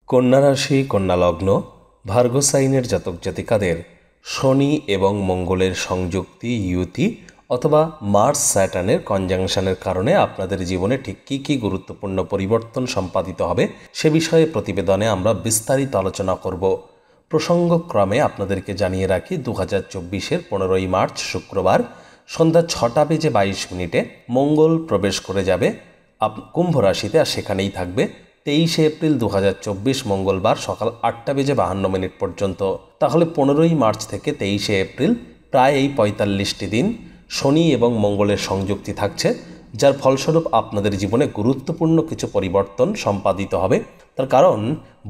কন্যা রাশি কন্যা লগ্ন ভার্গো সাইনের জাতক জাতিকাদের শনি এবং মঙ্গলের সংযুক্তি ইউতি অথবা মার্স স্যাটার্নের কনজাংশনের কারণে আপনাদের জীবনে ঠিক কী কী গুরুত্বপূর্ণ পরিবর্তন সম্পাদিত হবে সে বিষয়ে প্রতিবেদনে আমরা বিস্তারিত আলোচনা করব। প্রসঙ্গক্রমে আপনাদেরকে জানিয়ে রাখি 2024-এর 15ই মার্চ শুক্রবার সন্ধ্যা 6:22 মঙ্গল প্রবেশ করে যাবে কুম্ভ রাশিতে, আর সেখানেই থাকবে 23 এপ্রিল 2024 মঙ্গলবার সকাল 8:52 পর্যন্ত। তাহলে 15ই মার্চ থেকে 23 এপ্রিল প্রায় এই 45টি দিন শনি এবং মঙ্গলের সংযুক্তি থাকছে, যার ফলস্বরূপ আপনাদের জীবনে গুরুত্বপূর্ণ কিছু পরিবর্তন সম্পাদিত হবে। তার কারণ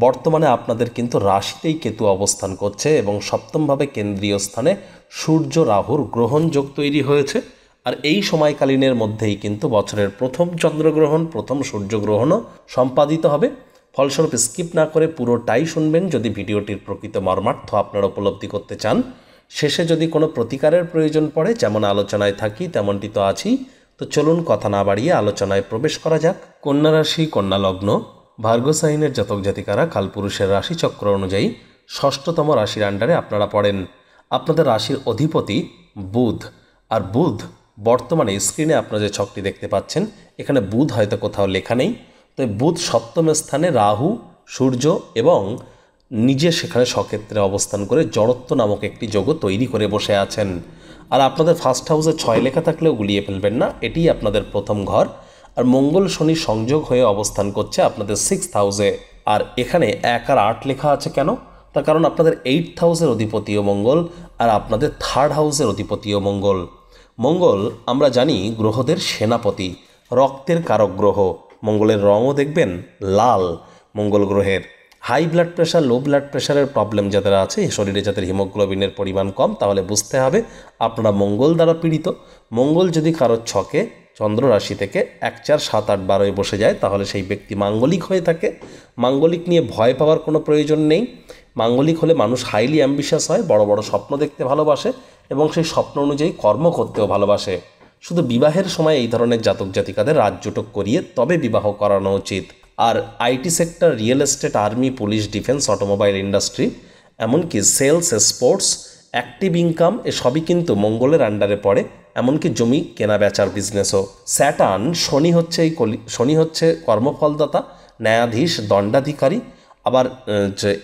বর্তমানে আপনাদের কিন্তু রাশিতেই কেতু অবস্থান করছে এবং সপ্তমভাবে কেন্দ্রীয় স্থানে সূর্য রাহুর গ্রহণ যোগ তৈরি হয়েছে। আর এই সময়কালীনের মধ্যেই কিন্তু বছরের প্রথম চন্দ্রগ্রহণ, প্রথম সূর্যগ্রহণও সম্পাদিত হবে। ফলস্বরূপ স্কিপ না করে পুরোটাই শুনবেন যদি ভিডিওটির প্রকৃত মর্মার্থ আপনারা উপলব্ধি করতে চান। শেষে যদি কোনো প্রতিকারের প্রয়োজন পড়ে, যেমন আলোচনায় থাকি তেমনটি তো আছেই। তো চলুন কথা না বাড়িয়ে আলোচনায় প্রবেশ করা যাক। কন্যা রাশি কন্যা লগ্ন ভার্গো সাইনের জাতক জাতিকারা কালপুরুষের রাশিচক্র অনুযায়ী ষষ্ঠতম রাশির আন্ডারে আপনারা পড়েন। আপনাদের রাশির অধিপতি বুধ, আর বুধ বর্তমানে স্ক্রিনে আপনারা যে ছকটি দেখতে পাচ্ছেন এখানে বুধ হয়তো কোথাও লেখা নেই, তো বুধ সপ্তম স্থানে রাহু, সূর্য এবং নিজে সেখানে স্বক্ষেত্রে অবস্থান করে জড়ত্ব নামক একটি যোগও তৈরি করে বসে আছেন। আর আপনাদের ফার্স্ট হাউসে 6 লেখা থাকলেও গুলিয়ে ফেলবেন না, এটিই আপনাদের প্রথম ঘর। আর মঙ্গল শনি সংযোগ হয়ে অবস্থান করছে আপনাদের 6th হাউসে। আর এখানে 1 আর 8 লেখা আছে কেন? তার কারণ আপনাদের 8th হাউসের অধিপতিও মঙ্গল আর আপনাদের 3rd হাউসের অধিপতিও মঙ্গল। মঙ্গল আমরা জানি গ্রহদের সেনাপতি, রক্তের কারক গ্রহ। মঙ্গলের রঙও দেখবেন লাল। মঙ্গল গ্রহের high blood pressure, low blood প্রেশারের প্রবলেম যাদের আছে, শরীরে যাদের হিমোগ্লোবিনের পরিমাণ কম, তাহলে বুঝতে হবে আপনারা মঙ্গল দ্বারা পীড়িত। মঙ্গল যদি কারোর ছকে চন্দ্র রাশি থেকে 1, 4, 7, 8, 12 বসে যায় তাহলে সেই ব্যক্তি মাঙ্গলিক হয়ে থাকে। মাঙ্গলিক নিয়ে ভয় পাওয়ার কোনো প্রয়োজন নেই। মাঙ্গলিক হলে মানুষ হাইলি অ্যাম্বিশাস হয়, বড় বড় স্বপ্ন দেখতে ভালোবাসে এবং সেই স্বপ্ন অনুযায়ী কর্ম করতেও ভালোবাসে। শুধু বিবাহের সময় এই ধরনের জাতক জাতিকাদের রাজযোটক করিয়ে তবে বিবাহ করানো উচিত। আর IT sector, real estate, army, police, defence, automobile industry, এমনকি সেলস, স্পোর্টস, অ্যাক্টিভ ইনকাম এসবই কিন্তু মঙ্গলের আন্ডারে পড়ে। এমনকি জমি কেনা বেচার বিজনেসও। স্যাটার্ন শনি হচ্ছে কর্মফলদাতা, ন্যায়াধীশ, দণ্ডাধিকারী। আবার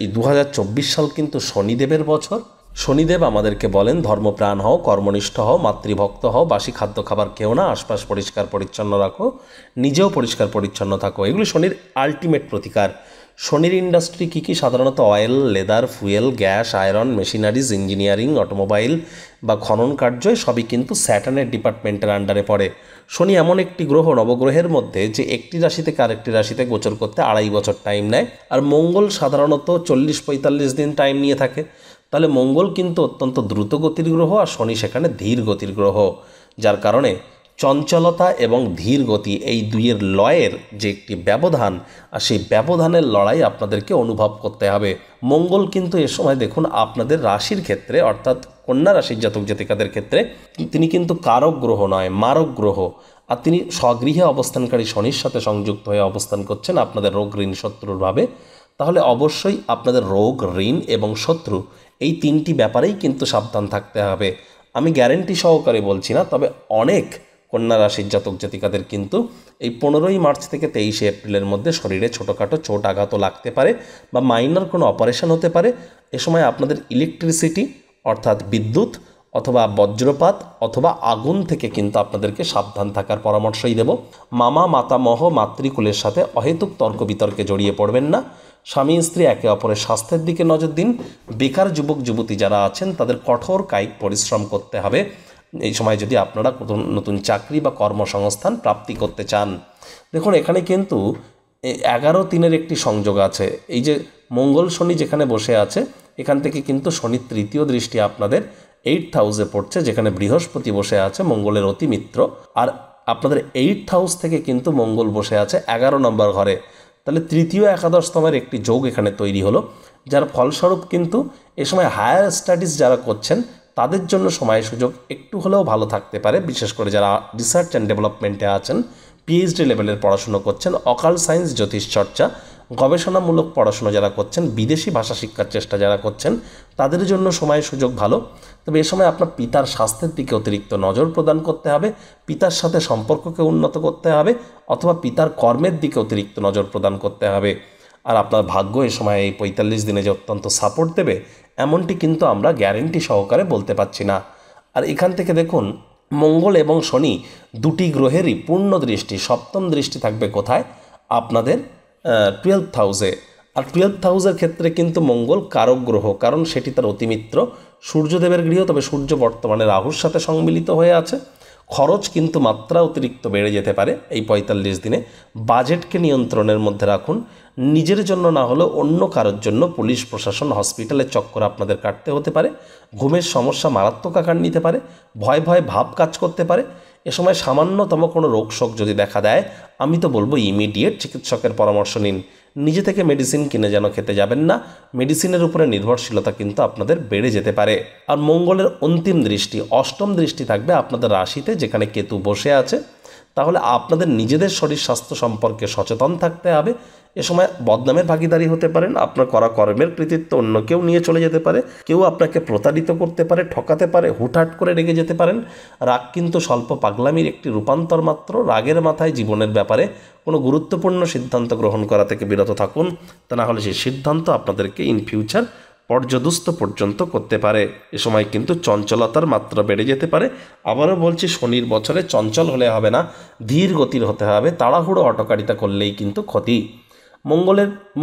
এই 2024 সাল কিন্তু শনিদেবের বছর। শনিদেব আমাদেরকে বলেন ধর্মপ্রাণ হও, কর্মনিষ্ঠ হও, মাতৃভক্ত হও, বাসি খাদ্য খাবার খেও না, আশপাশ পরিষ্কার পরিচ্ছন্ন রাখো, নিজেও পরিষ্কার পরিচ্ছন্ন থাকো। এগুলি শনির আলটিমেট প্রতিকার। শনির ইন্ডাস্ট্রি কী কী? সাধারণত oil, leather, fuel, gas, iron, machineries, engineering, automobile বা খনন কার্য সবই কিন্তু স্যাটার্নের ডিপার্টমেন্টের আন্ডারে পড়ে। শনি এমন একটি গ্রহ নবগ্রহের মধ্যে যে একটি রাশি থেকে আরেকটি রাশিতে গোচর করতে 2.5 বছর টাইম নেয়, আর মঙ্গল সাধারণত 40-45 দিন টাইম নিয়ে থাকে। তাহলে মঙ্গল কিন্তু অত্যন্ত দ্রুত গতির গ্রহ আর শনি সেখানে ধীর গতির গ্রহ, যার কারণে চঞ্চলতা এবং ধীর গতি এই দুইয়ের লয়ের যে একটি ব্যবধান, আর সেই ব্যবধানের লড়াই আপনাদেরকে অনুভব করতে হবে। মঙ্গল কিন্তু এ সময় দেখুন আপনাদের রাশির ক্ষেত্রে, অর্থাৎ কন্যা রাশির জাতক জাতিকাদের ক্ষেত্রে তিনি কিন্তু কারক গ্রহ নয়, মারক গ্রহ। আর তিনি স্বগৃহে অবস্থানকারী শনির সাথে সংযুক্ত হয়ে অবস্থান করছেন আপনাদের রোগ, ঋণ, শত্রুর ভাবে। তাহলে অবশ্যই আপনাদের রোগ, ঋণ এবং শত্রু এই 3টি ব্যাপারেই কিন্তু সাবধান থাকতে হবে। আমি গ্যারেন্টি সহকারে বলছি না, তবে অনেক কন্যা রাশির জাতক জাতিকাদের কিন্তু এই 15ই মার্চ থেকে 23 এপ্রিলের মধ্যে শরীরে ছোটোখাটো চোট আঘাতও লাগতে পারে বা মাইনর কোনো অপারেশন হতে পারে। এ সময় আপনাদের ইলেকট্রিসিটি অর্থাৎ বিদ্যুৎ অথবা বজ্রপাত অথবা আগুন থেকে কিন্তু আপনাদেরকে সাবধান থাকার পরামর্শই দেব। মামা, মাতামহ, মাতৃকুলের সাথে অহেতুক তর্ক বিতর্কে জড়িয়ে পড়বেন না। স্বামী স্ত্রী একে অপরের স্বাস্থ্যের দিকে নজর দিন। বেকার যুবক যুবতী যারা আছেন তাদের কঠোর কায়িক পরিশ্রম করতে হবে এই সময় যদি আপনারা নতুন চাকরি বা কর্মসংস্থান প্রাপ্তি করতে চান। দেখুন এখানে কিন্তু 11-3-এর একটি সংযোগ আছে। এই যে মঙ্গল শনি যেখানে বসে আছে এখান থেকে কিন্তু শনির 3য় দৃষ্টি আপনাদের 8th হাউসে পড়ছে, যেখানে বৃহস্পতি বসে আছে মঙ্গলের অতি মিত্র। আর আপনাদের 8th হাউস থেকে কিন্তু মঙ্গল বসে আছে 11 নম্বর ঘরে। তাহলে তৃতীয় একাদশতমের একটি যোগ এখানে তৈরি হলো, যার ফলস্বরূপ কিন্তু এ সময় হায়ার স্টাডিজ যারা করছেন তাদের জন্য সময় সুযোগ একটু হলেও ভালো থাকতে পারে, বিশেষ করে যারা রিসার্চ অ্যান্ড ডেভেলপমেন্টে আছেন। পিএইচডি লেভেলের পড়াশুনো করছেন, অকাল সায়েন্স, জ্যোতিষ চর্চা, গবেষণামূলক পড়াশুনো যারা করছেন, বিদেশি ভাষা শিক্ষার চেষ্টা যারা করছেন, তাদের জন্য সময় সুযোগ ভালো। তবে এ সময় আপনার পিতার স্বাস্থ্যের দিকে অতিরিক্ত নজর প্রদান করতে হবে, পিতার সাথে সম্পর্ককে উন্নত করতে হবে, অথবা পিতার কর্মের দিকে অতিরিক্ত নজর প্রদান করতে হবে। আর আপনার ভাগ্য এ সময় এই 45 দিনে যে অত্যন্ত সাপোর্ট দেবে এমনটি কিন্তু আমরা গ্যারেন্টি সহকারে বলতে পারছি না। আর এখান থেকে দেখুন, মঙ্গল এবং শনি দুটি গ্রহেরই পূর্ণ দৃষ্টি, সপ্তম দৃষ্টি থাকবে কোথায়? আপনাদের 12th হাউসে। আর 12th হাউসের ক্ষেত্রে কিন্তু মঙ্গল কারক গ্রহ, কারণ সেটি তার অতিমিত্র সূর্যদেবের গৃহ। তবে সূর্য বর্তমানে রাহুর সাথে সম্মিলিত হয়ে আছে। খরচ কিন্তু মাত্রা অতিরিক্ত বেড়ে যেতে পারে এই 45 দিনে। বাজেটকে নিয়ন্ত্রণের মধ্যে রাখুন। নিজের জন্য না হলেও অন্য কারোর জন্য পুলিশ প্রশাসন, হসপিটালের চক্কর আপনাদের কাটতে হতে পারে। ঘুমের সমস্যা মারাত্মক আকার নিতে পারে। ভয় ভয় ভাব কাজ করতে পারে। এ সময় সামান্যতম কোনো রোগশোক যদি দেখা দেয়, আমি তো বলবো ইমিডিয়েট চিকিৎসকের পরামর্শ নিন। নিজে থেকে মেডিসিন কিনে যেন খেতে যাবেন না। মেডিসিনের উপরে নির্ভরশীলতা কিন্তু আপনাদের বেড়ে যেতে পারে। আর মঙ্গলের অন্তিম দৃষ্টি, অষ্টম দৃষ্টি থাকবে আপনাদের রাশিতে, যেখানে কেতু বসে আছে। তাহলে আপনাদের নিজেদের শরীর স্বাস্থ্য সম্পর্কে সচেতন থাকতে হবে। এ সময় বদনামের ভাগীদারি হতে পারেন। আপনার করা কর্মের কৃতিত্ব অন্য কেউ নিয়ে চলে যেতে পারে। কেউ আপনাকে প্রতারিত করতে পারে, ঠকাতে পারে, হুটহাট করে রেগে যেতে পারেন। রাগ কিন্তু স্বল্প পাগলামির একটি রূপান্তর মাত্র। রাগের মাথায় জীবনের ব্যাপারে কোনো গুরুত্বপূর্ণ সিদ্ধান্ত গ্রহণ করা থেকে বিরত থাকুন। তা না হলে সেই সিদ্ধান্ত আপনাদেরকে ইন ফিউচার পর্যদস্ত পর্যন্ত করতে পারে। এ সময় কিন্তু চঞ্চলতার মাত্রা বেড়ে যেতে পারে। আবারও বলছি, শনির বছরে চঞ্চল হলে হবে না, ধীর গতির হতে হবে। তাড়াহুড়ো হটকারিতা করলেই কিন্তু ক্ষতি।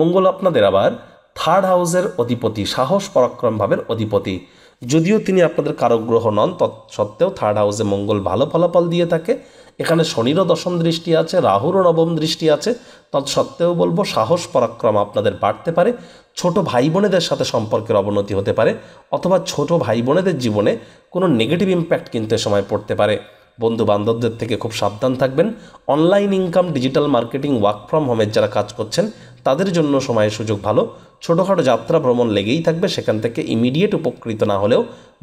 মঙ্গল আপনাদের আবার 3rd হাউসের অধিপতি, সাহস পরাক্রম ভাবের অধিপতি। যদিও তিনি আপনাদের কারক গ্রহ নন, তৎসত্ত্বেও 3rd হাউসে মঙ্গল ভালো ফলাফল দিয়ে থাকে। এখানে শনিরও দশম দৃষ্টি আছে, রাহুরও নবম দৃষ্টি আছে। তৎসত্ত্বেও বলবো সাহস পরাক্রম আপনাদের বাড়তে পারে। ছোট ভাই বোনেদের সাথে সম্পর্কের অবনতি হতে পারে, অথবা ছোট ভাই বোনেদের জীবনে কোনো নেগেটিভ ইম্প্যাক্ট কিন্তু এ সময় পড়তে পারে। বন্ধু বান্ধবদের থেকে খুব সাবধান থাকবেন। Online income, digital marketing, work from হোমের যারা কাজ করছেন তাদের জন্য সময়ের সুযোগ ভালো। ছোটোখাটো যাত্রা ভ্রমণ লেগেই থাকবে, সেখান থেকে ইমিডিয়েট উপকৃত না হলেও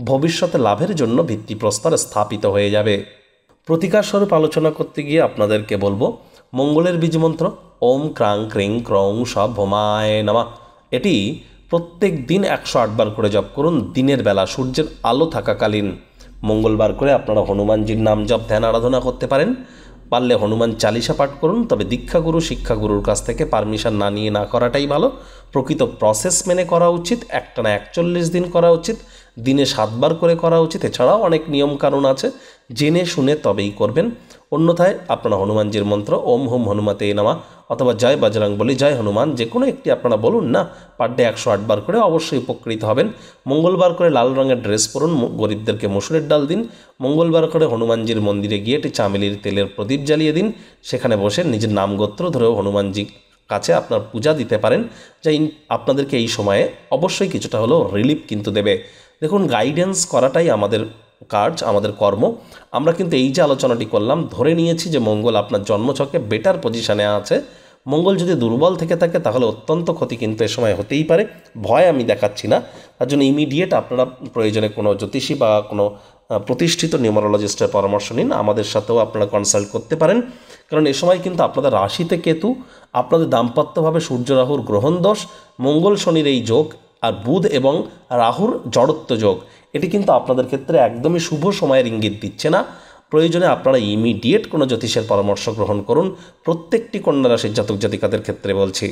ভবিষ্যতে লাভের জন্য ভিত্তিপ্রস্তর স্থাপিত হয়ে যাবে। প্রতিকার স্বরূপ আলোচনা করতে গিয়ে আপনাদেরকে বলবো, মঙ্গলের বীজমন্ত্র ওম ক্রাং ক্রিং ক্রং সভমায় নমঃ। এটি প্রত্যেক দিন 108 বার করে জপ করুন। দিনের বেলা সূর্যের আলো থাকাকালীন। মঙ্গলবার করে আপনারা হনুমানজির নাম জপ ধ্যান আরাধনা করতে পারেন। পারলে হনুমান চালিসা পাঠ করুন। তবে দীক্ষাগুরু, শিক্ষাগুরুর কাছ থেকে পারমিশন না নিয়ে না করাটাই ভালো। প্রকৃত প্রসেস মেনে করা উচিত। একটানা 41 দিন করা উচিত। দিনে 7 বার করে করা উচিত। এছাড়াও অনেক নিয়মকানুন আছে, জেনে শুনে তবেই করবেন। অন্যথায় আপনারা হনুমানজির মন্ত্র ওম হুম হনুমতে নমঃ অথবা জয় বজরংবলী, জয় হনুমান, যে কোনো একটি আপনারা বলুন না। পার ডে 108 বার করে অবশ্যই উপকৃত হবেন। মঙ্গলবার করে লাল রঙের ড্রেস পরুন, গরিবদেরকে মসুরের ডাল দিন। মঙ্গলবার করে হনুমানজির মন্দিরে গিয়ে একটি চামেলির তেলের প্রদীপ জ্বালিয়ে দিন। সেখানে বসে নিজের নাম গোত্র ধরেও হনুমানজি কাছে আপনার পূজা দিতে পারেন, যা আপনাদেরকে এই সময়ে অবশ্যই কিছুটা হলেও রিলিফ কিন্তু দেবে। দেখুন, গাইডেন্স করাটাই আমাদের কাজ, আমাদের কর্ম। আমরা কিন্তু এই যে আলোচনাটি করলাম, ধরে নিয়েছি যে মঙ্গল আপনার জন্মছকে বেটার পজিশানে আছে। মঙ্গল যদি দুর্বল থেকে থাকে তাহলে অত্যন্ত ক্ষতি কিন্তু এ সময় হতেই পারে। ভয় আমি দেখাচ্ছি না। তার জন্য ইমিডিয়েট আপনারা প্রয়োজনে কোনো জ্যোতিষী বা কোনো প্রতিষ্ঠিত নিউমারোলজিস্টের পরামর্শ নিন। আমাদের সাথেও আপনারা কনসাল্ট করতে পারেন, কারণ এ সময় কিন্তু আপনাদের রাশিতে কেতু, আপনাদের দাম্পত্যভাবে সূর্য রাহুর গ্রহণ দোষ, মঙ্গল শনির এই যোগ, আর বুধ এবং রাহুর জড়ত্ব যোগ, এটি কিন্তু আপনাদের ক্ষেত্রে একদমই শুভ সময়ের ইঙ্গিত দিচ্ছে না। প্রয়োজনে আপনারা ইমিডিয়েট কোনো জ্যোতিষের পরামর্শ গ্রহণ করুন। প্রত্যেকটি কন্যা রাশির জাতক জাতিকাদের ক্ষেত্রে বলছি।